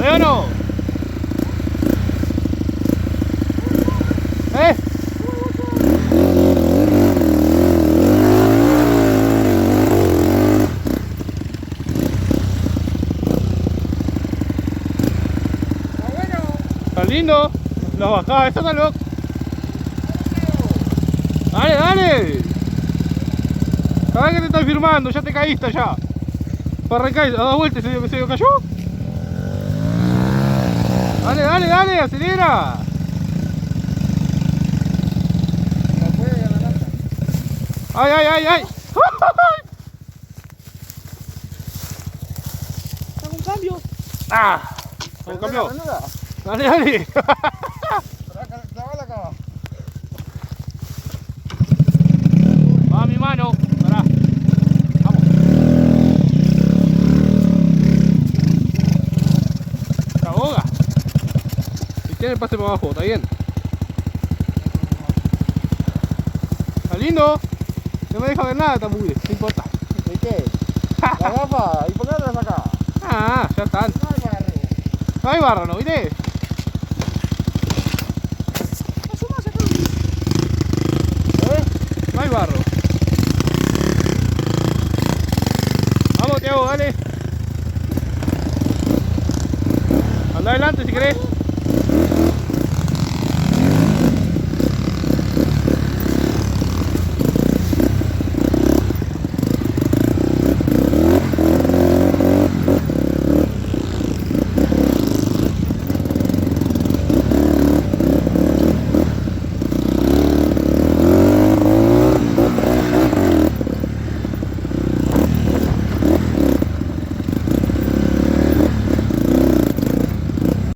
veo o no? ¿Eh? Está lindo. Lo bajaba, eso está loco. Dale, dale. Cada vez que te estoy filmando, ya te caíste ya. Para arrancar, a dar vueltas se cayó. Dale, dale, dale, acelera. Ay, ay, ay, ay. Hago un cambio. Ah, un cambio. Dale, dale. Clavala acá. Va mi mano. Pará. Vamos. Se ahoga. Si tiene el pase para abajo, está bien. Está lindo. No me deja ver nada, está mugre. No importa. ¿De qué? La gafa. ¿Y por qué no la sacás? Ah, ya están. No hay barro. No hay barro, ¿no? ¿Viste? No hay barro. Vamos, Tiago, dale. Anda adelante si querés.